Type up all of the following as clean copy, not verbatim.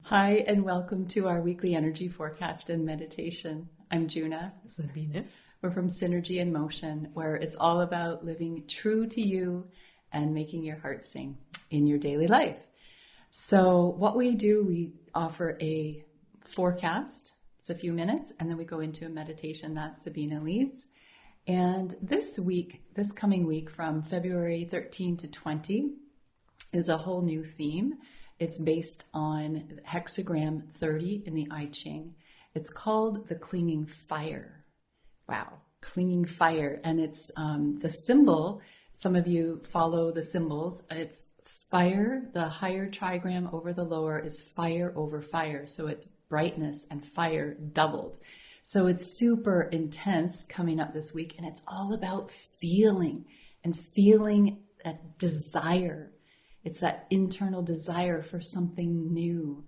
Hi, and welcome to our weekly energy forecast and meditation. I'm Juna. Sabine. We're from Synergy in Motion, where it's all about living true to you and making your heart sing in your daily life. So what we do, we offer a forecast. It's a few minutes, and then we go into a meditation that Sabina leads. And this coming week from February 13 to 20 is a whole new theme. It's based on Hexagram 30 in the I Ching. It's called the clinging fire. Wow, clinging fire. And it's the symbol, some of you follow the symbols. It's fire, the higher trigram over the lower is fire over fire. So it's brightness and fire doubled. So it's super intense coming up this week. And it's all about feeling that desire. It's that internal desire for something new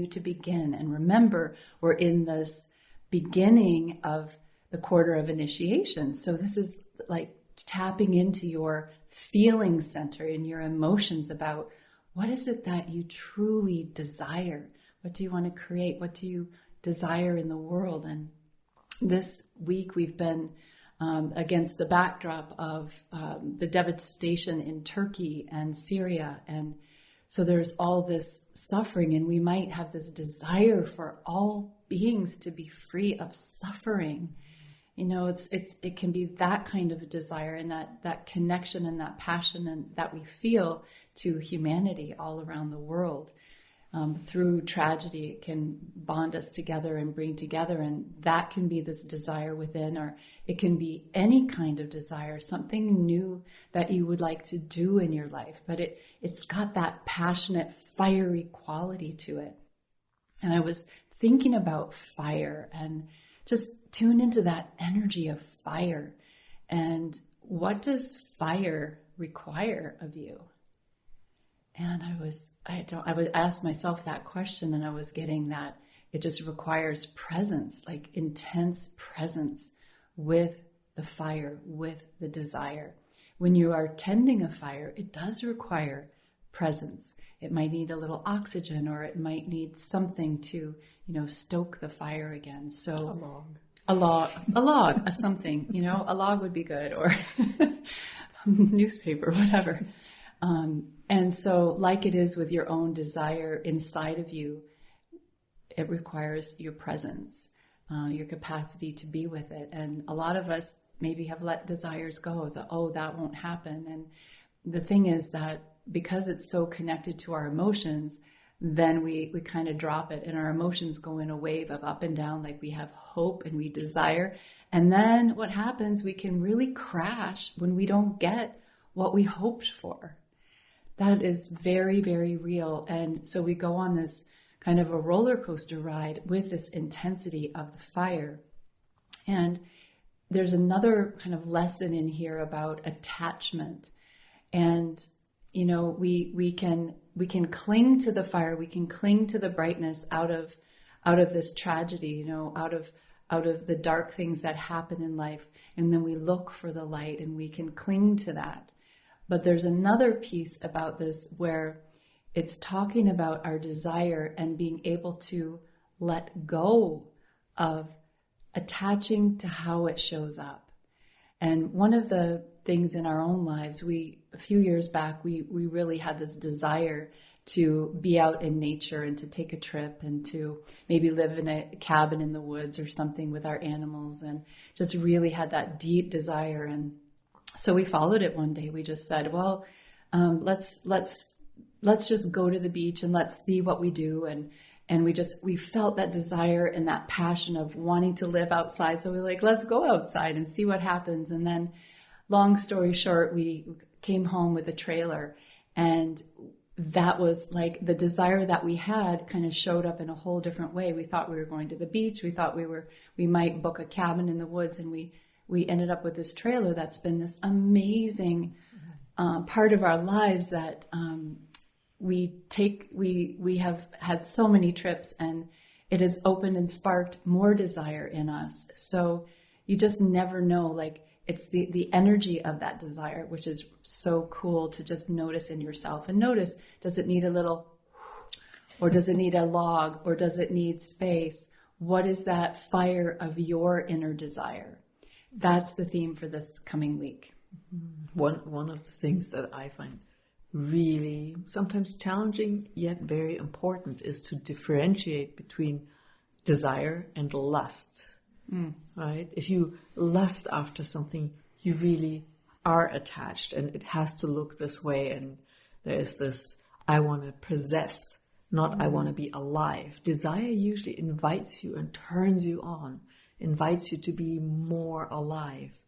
to begin. And remember, we're in this beginning of the quarter of initiation. So this is like tapping into your feeling center and your emotions about what is it that you truly desire? What do you want to create? What do you desire in the world? And this week we've been against the backdrop of the devastation in Turkey and Syria. And so there's all this suffering, and we might have this desire for all beings to be free of suffering. You know, it can be that kind of a desire and that connection and that passion and that we feel to humanity all around the world. Through tragedy, it can bond us together and bring together, and that can be this desire within, or it can be any kind of desire, something new that you would like to do in your life, but it's got that passionate, fiery quality to it. And I was thinking about fire and just tune into that energy of fire. And what does fire require of you? And I would ask myself that question, and I was getting that it just requires presence, like intense presence with the fire, with the desire. When you are tending a fire, it does require presence. It might need a little oxygen, or it might need something to, stoke the fire again. So a log, something, a log would be good, or newspaper, whatever. And so like it is with your own desire inside of you, it requires your presence, your capacity to be with it. And a lot of us maybe have let desires go. That won't happen. And the thing is that because it's so connected to our emotions, then we kind of drop it, and our emotions go in a wave of up and down, like we have hope and we desire. And then what happens, we can really crash when we don't get what we hoped for. That is very, very real. And so we go on this kind of a roller coaster ride with this intensity of the fire. And there's another kind of lesson in here about attachment. And, we can cling to the fire, we can cling to the brightness out of this tragedy, out of the dark things that happen in life. And then we look for the light, and we can cling to that. But there's another piece about this where it's talking about our desire and being able to let go of attaching to how it shows up. And one of the things in our own lives, a few years back, we really had this desire to be out in nature and to take a trip and to maybe live in a cabin in the woods or something with our animals, and just really had that deep desire. And so we followed it one day. We just said, well, let's just go to the beach and let's see what we do. And we felt that desire and that passion of wanting to live outside. So we're like, let's go outside and see what happens. And then long story short, we came home with a trailer, and that was like the desire that we had kind of showed up in a whole different way. We thought we were going to the beach. We thought we might book a cabin in the woods, and we ended up with this trailer that's been this amazing part of our lives that we have had so many trips, and it has opened and sparked more desire in us. So you just never know, like it's the energy of that desire, which is so cool to just notice in yourself and notice, does it need a little Or does it need a log? Or does it need space? What is that fire of your inner desire? That's the theme for this coming week. One of the things that I find really sometimes challenging yet very important is to differentiate between desire and lust. Right? If you lust after something, you really are attached, and it has to look this way, and there's this I want to possess, not I want to be alive. Desire usually invites you and turns you on, invites you to be more alive.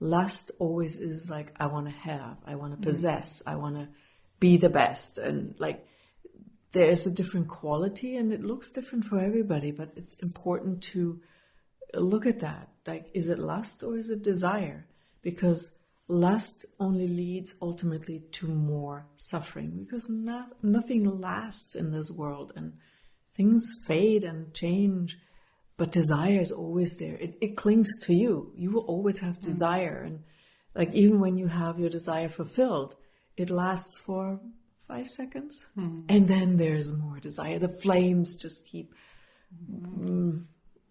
Lust always is like, I want to have, I want to possess, I want to be the best. And like, there is a different quality, and it looks different for everybody, but it's important to look at that. Like, is it lust or is it desire? Because lust only leads ultimately to more suffering, because nothing lasts in this world, and things fade and change. But desire is always there. It clings to you. You will always have desire. And like, even when you have your desire fulfilled, it lasts for 5 seconds. And then there's more desire. The flames just keep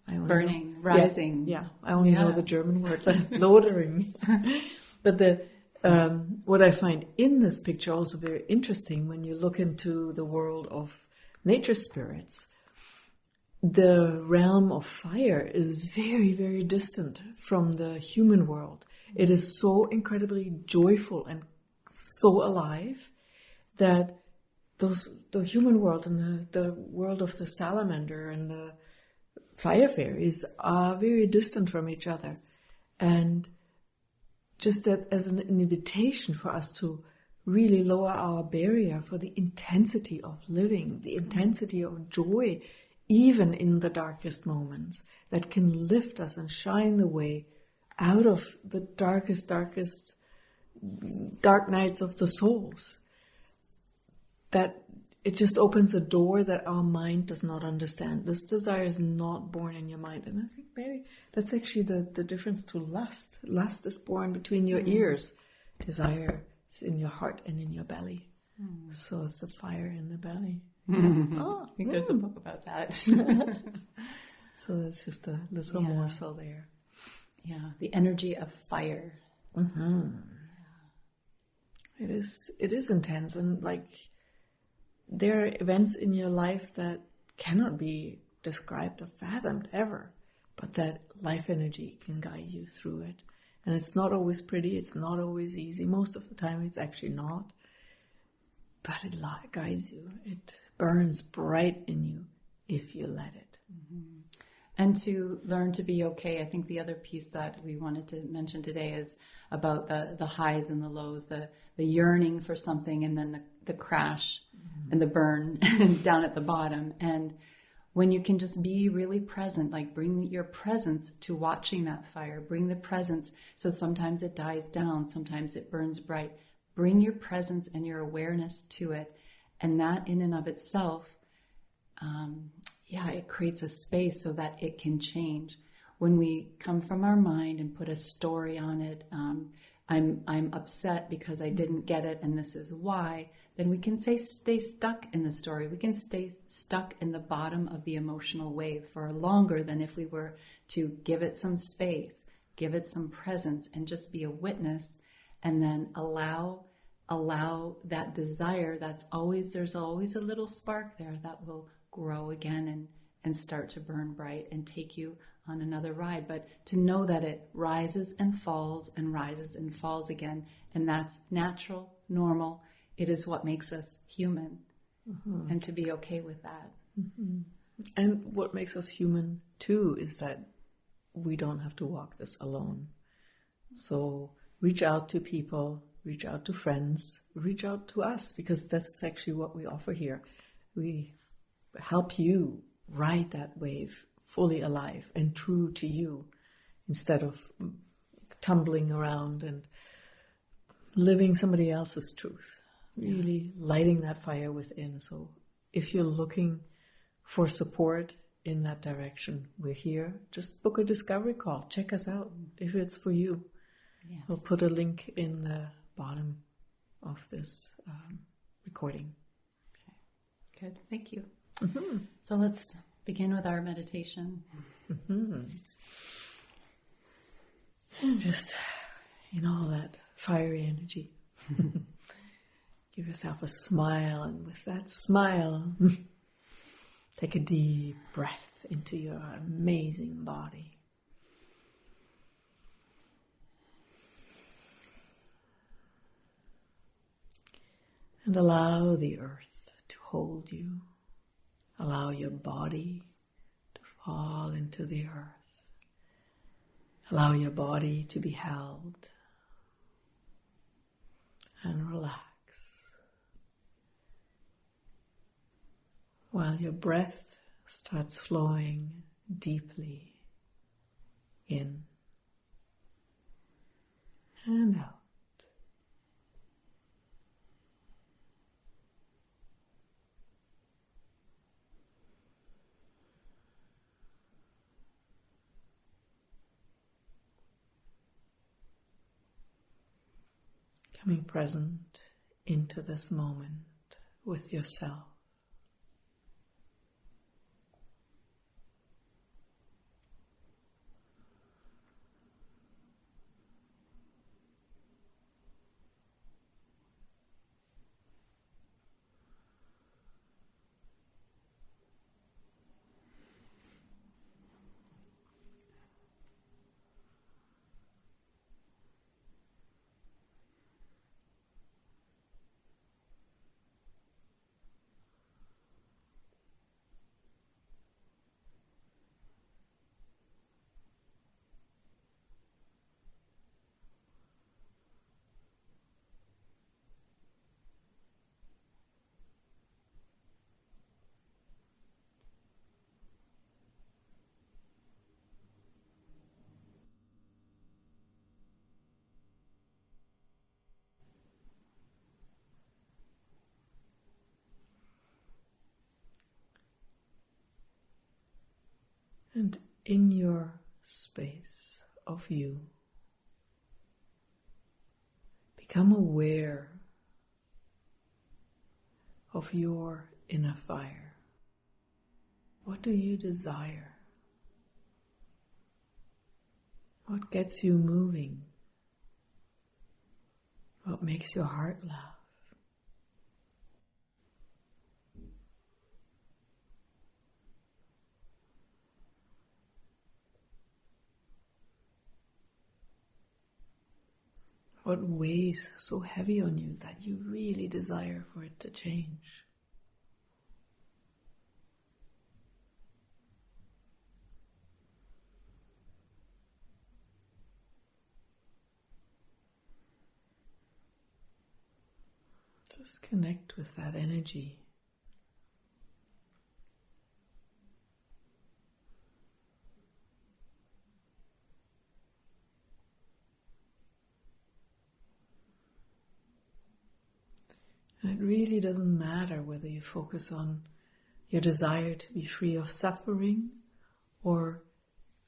burning, rising. Yeah. I only know the German word, like lodering. But what I find in this picture also very interesting, when you look into the world of nature spirits, the realm of fire is very, very distant from the human world. It is so incredibly joyful and so alive that the human world and the world of the salamander and the fire fairies are very distant from each other. And just that as an invitation for us to really lower our barrier for the intensity of living, the intensity of joy, even in the darkest moments, that can lift us and shine the way out of the darkest dark nights of the souls. That it just opens a door that our mind does not understand. This desire is not born in your mind. And I think maybe that's actually the difference to lust. Lust is born between your ears. Desire is in your heart and in your belly. So it's a fire in the belly. I think there's a book about that. So that's just a little morsel there. Yeah, the energy of fire. It is intense, and like, there are events in your life that cannot be described or fathomed ever, but that life energy can guide you through it. And it's not always pretty, it's not always easy. Most of the time it's actually not. But it guides you. It burns bright in you if you let it. And to learn to be okay. I think the other piece that we wanted to mention today is about the highs and the lows, the yearning for something, and then the crash and the burn down at the bottom. And when you can just be really present, like bring your presence to watching that fire, bring the presence. So sometimes it dies down, sometimes it burns bright. Bring your presence and your awareness to it. And that in and of itself, it creates a space so that it can change. When we come from our mind and put a story on it, I'm upset because I didn't get it and this is why, then we can stay stuck in the story. We can stay stuck in the bottom of the emotional wave for longer than if we were to give it some space, give it some presence, and just be a witness, and then allow that desire there's always a little spark there that will grow again and start to burn bright and take you on another ride. But to know that it rises and falls and rises and falls again, and that's natural, normal. It is what makes us human, and to be okay with that. And what makes us human too is that we don't have to walk this alone. So reach out to people, reach out to friends, reach out to us, because that's actually what we offer here. We help you ride that wave fully alive and true to you, instead of tumbling around and living somebody else's truth, really lighting that fire within. So if you're looking for support in that direction, we're here. Just book a discovery call. Check us out if it's for you. Yeah. We'll put a link in the bottom of this recording. Okay. Good. Thank you. Mm-hmm. So let's begin with our meditation. Mm-hmm. And just in all that fiery energy, give yourself a smile, and with that smile, take a deep breath into your amazing body. And allow the earth to hold you. Allow your body to fall into the earth. Allow your body to be held. And relax. While your breath starts flowing deeply in and out. Coming present into this moment with yourself. And in your space of you, become aware of your inner fire. What do you desire? What gets you moving? What makes your heart laugh? What weighs so heavy on you that you really desire for it to change? Just connect with that energy. And it really doesn't matter whether you focus on your desire to be free of suffering or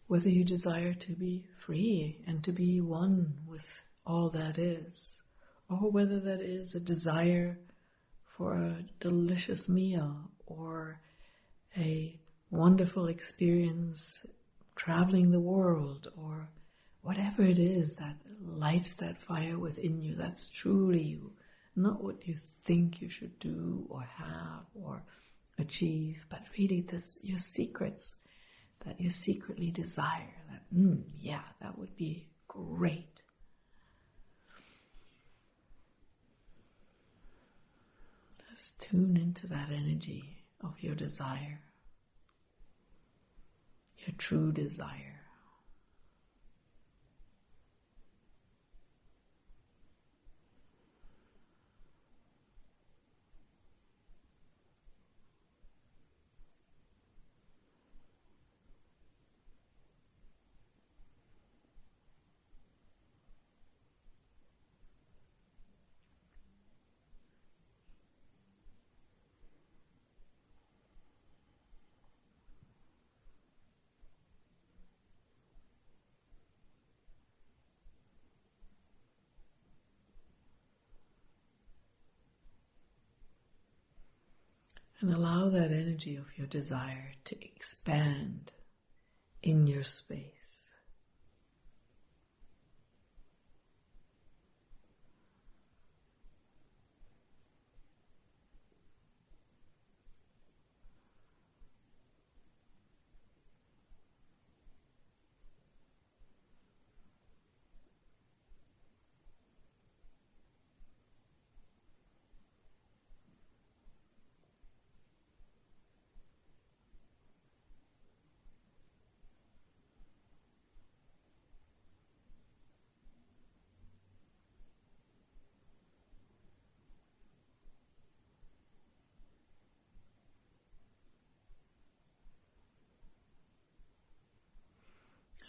whether you desire to be free and to be one with all that is, or whether that is a desire for a delicious meal or a wonderful experience traveling the world, or whatever it is that lights that fire within you, that's truly you. Not what you think you should do or have or achieve, but really your secrets that you secretly desire. That, yeah, that would be great. Just tune into that energy of your desire, your true desire. And allow that energy of your desire to expand in your space.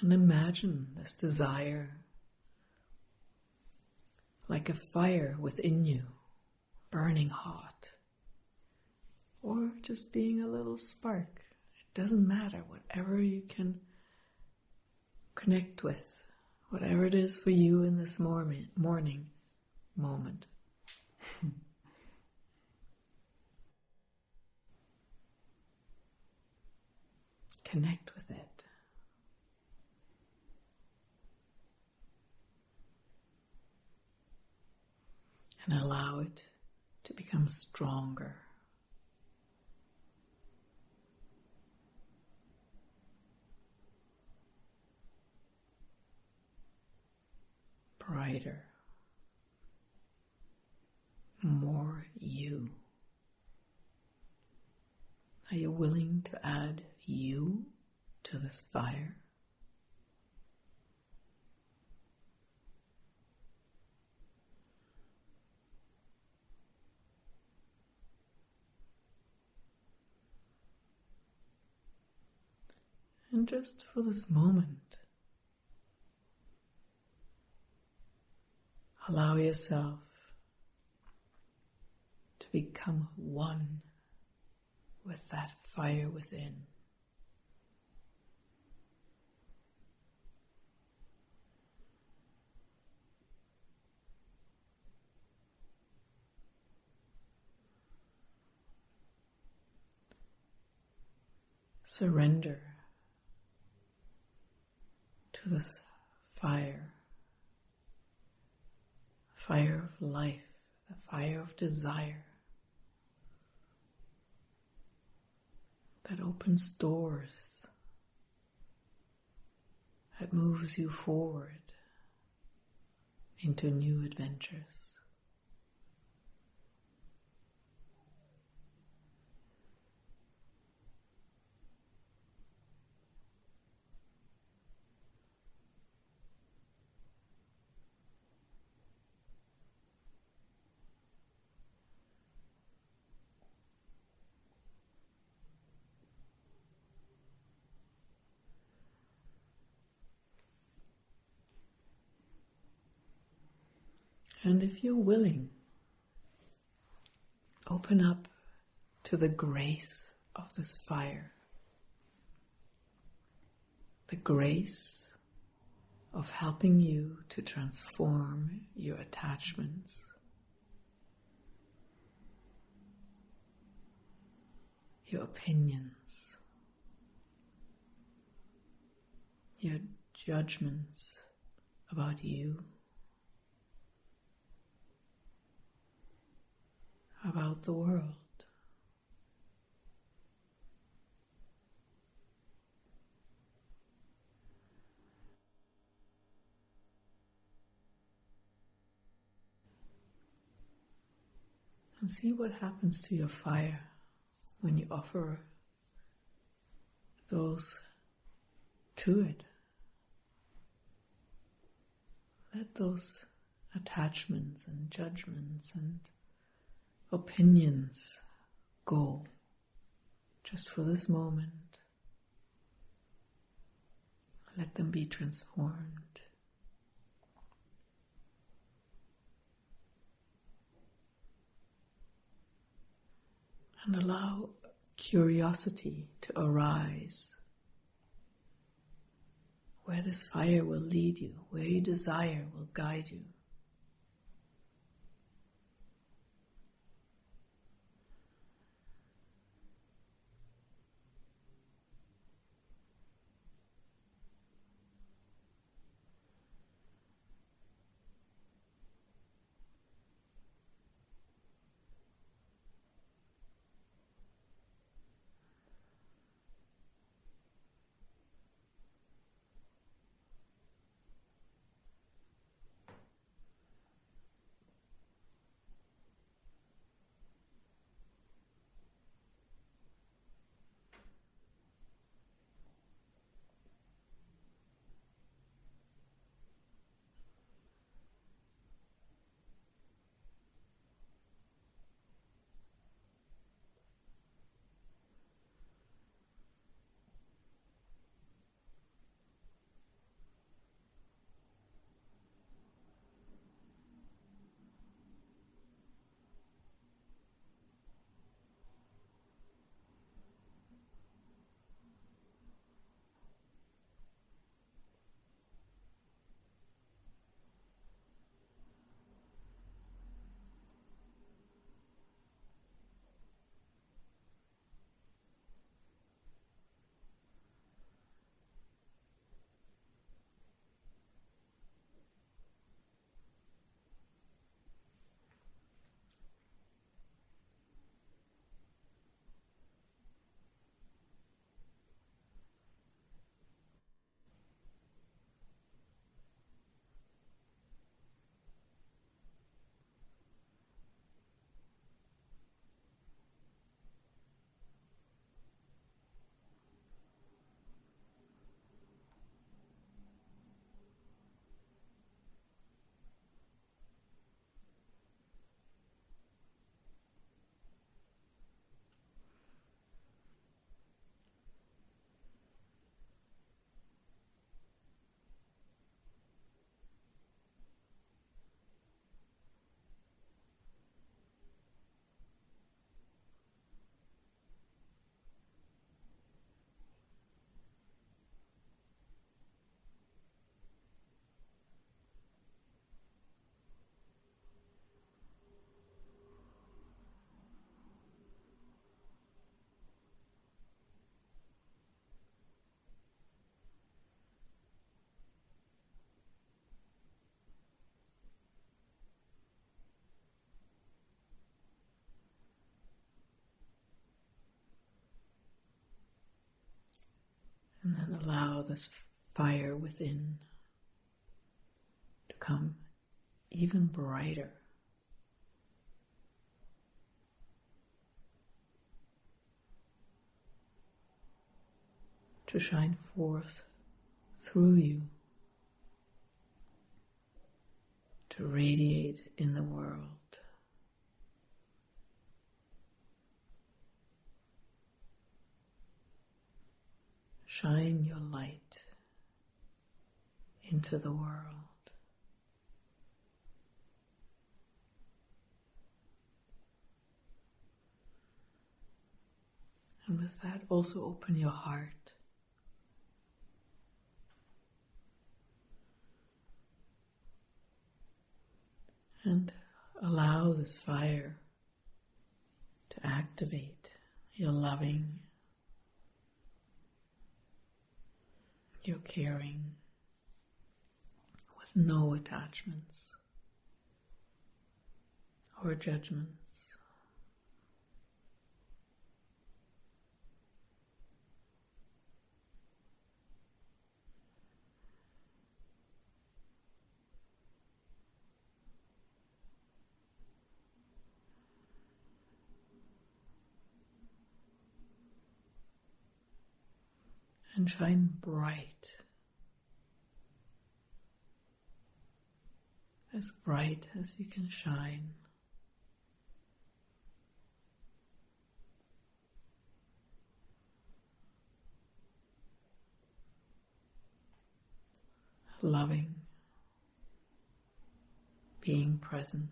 And imagine this desire like a fire within you, burning hot, or just being a little spark. It doesn't matter, whatever you can connect with, whatever it is for you in this morning moment. Connect with it. And allow it to become stronger. Brighter. More you. Are you willing to add you to this fire? And just for this moment, allow yourself to become one with that fire within. Surrender to this fire of life, the fire of desire that opens doors, that moves you forward into new adventures. And if you're willing, open up to the grace of this fire. The grace of helping you to transform your attachments, your opinions, your judgments about you, about the world. And see what happens to your fire when you offer those to it. Let those attachments and judgments and opinions go just for this moment. Let them be transformed. And allow curiosity to arise where this fire will lead you, where your desire will guide you. And then allow this fire within to come even brighter. To shine forth through you, to radiate in the world. Shine your light into the world. And with that, also open your heart. And allow this fire to activate your loving, your caring, with no attachments or judgments. And shine bright as you can shine. Loving, being present.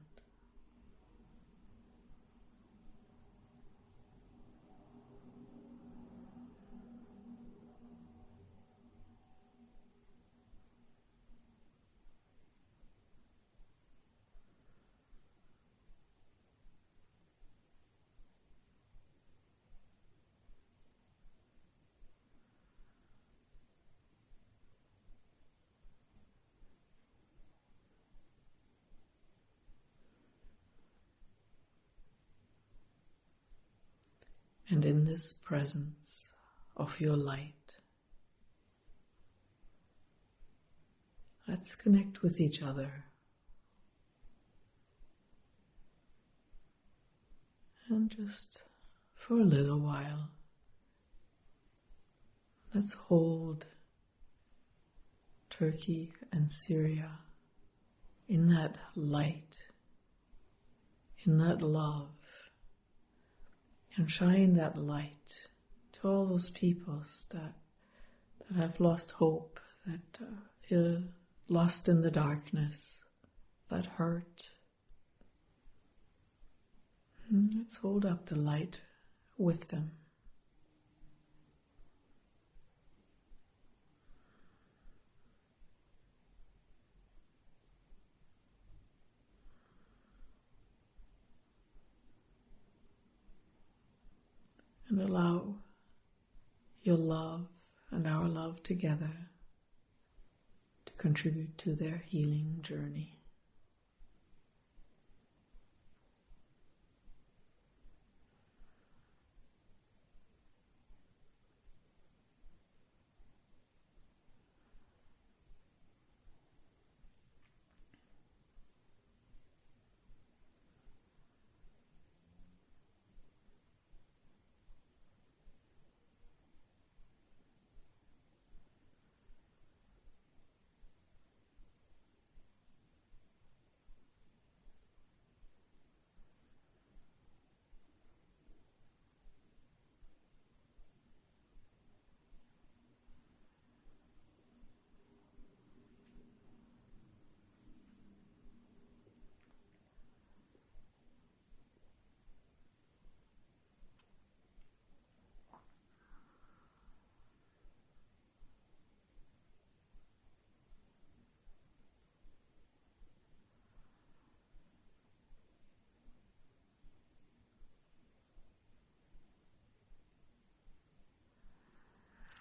And in this presence of your light, let's connect with each other. And just for a little while, let's hold Turkey and Syria in that light, in that love. And shine that light to all those peoples that have lost hope, that feel lost in the darkness, that hurt. Let's hold up the light with them. And allow your love and our love together to contribute to their healing journey.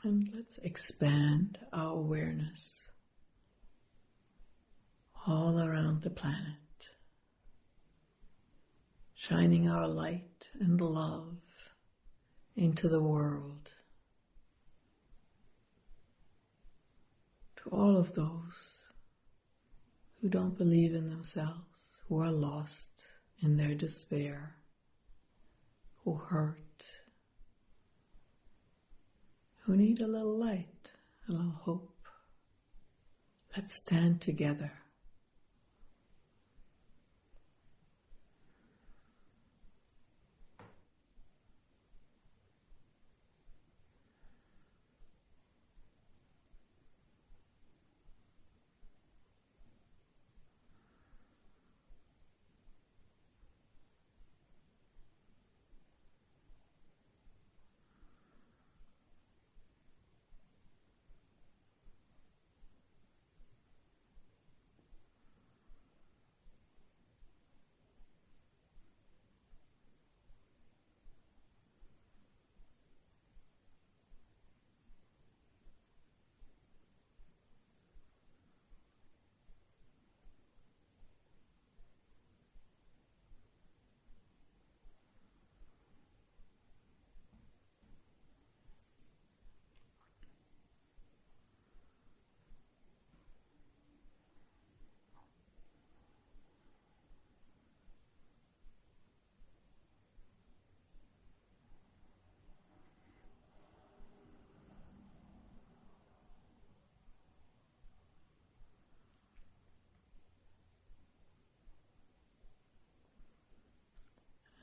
And let's expand our awareness all around the planet, shining our light and love into the world. to all of those who don't believe in themselves, who are lost in their despair, who hurt, who need a little light, a little hope. Let's stand together.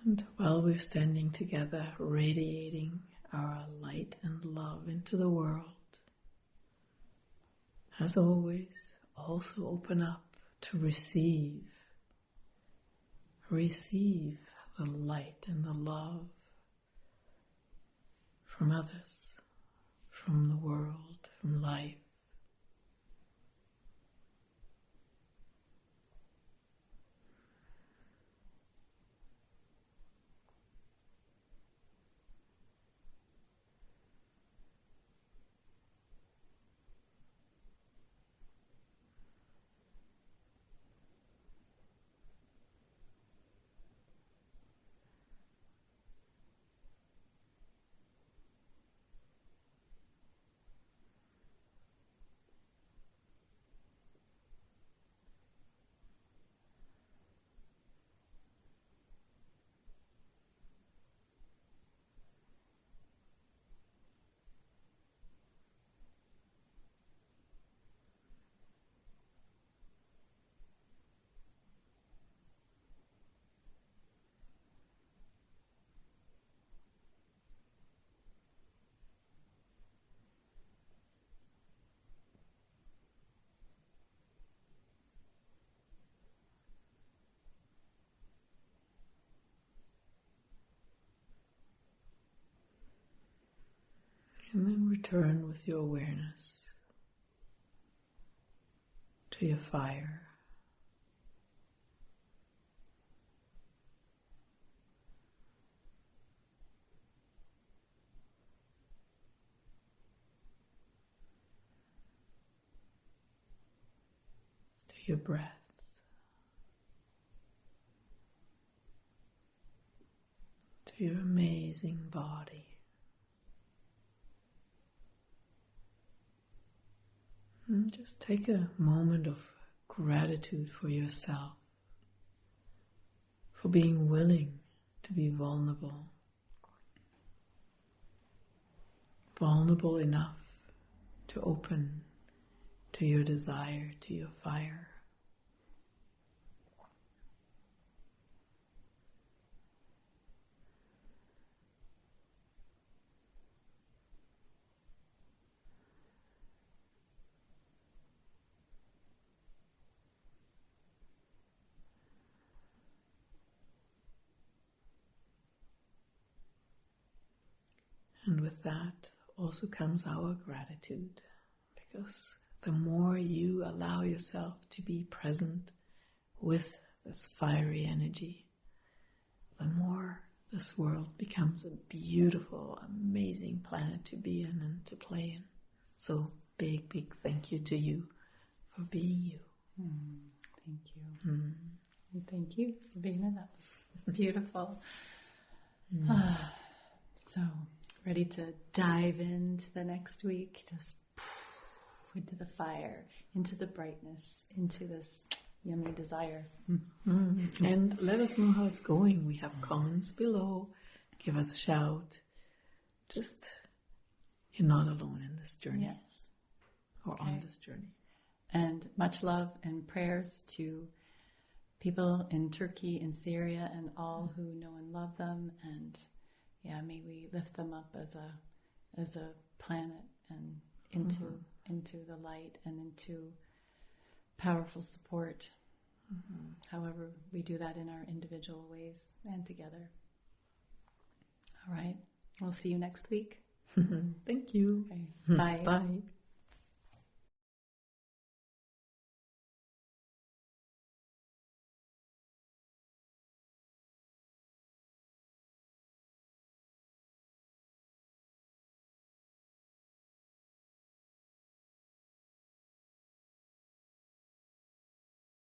And while we're standing together, radiating our light and love into the world, as always, also open up to receive the light and the love from others, from the world, from life. And then return with your awareness to your fire. To your breath. To your amazing body. And just take a moment of gratitude for yourself, for being willing to be vulnerable. Vulnerable enough to open to your desire, to your fire. And with that also comes our gratitude, because the more you allow yourself to be present with this fiery energy, the more this world becomes a beautiful, amazing planet to be in and to play in. So big, big thank you to you for being you. Thank you. Thank you, Sabina. That was beautiful. So ready to dive into the next week, just wood to the fire, into the brightness, into this yummy desire. And let us know how it's going. We have comments below. Give us a shout. Just, you're not alone in this journey. Yes. Or on this journey. And much love and prayers to people in Turkey and Syria and all who know and love them. And yeah, may we lift them up as a planet and into the light and into powerful support. However, we do that in our individual ways and together. All right. We'll see you next week. Thank you. Okay. Bye. Bye.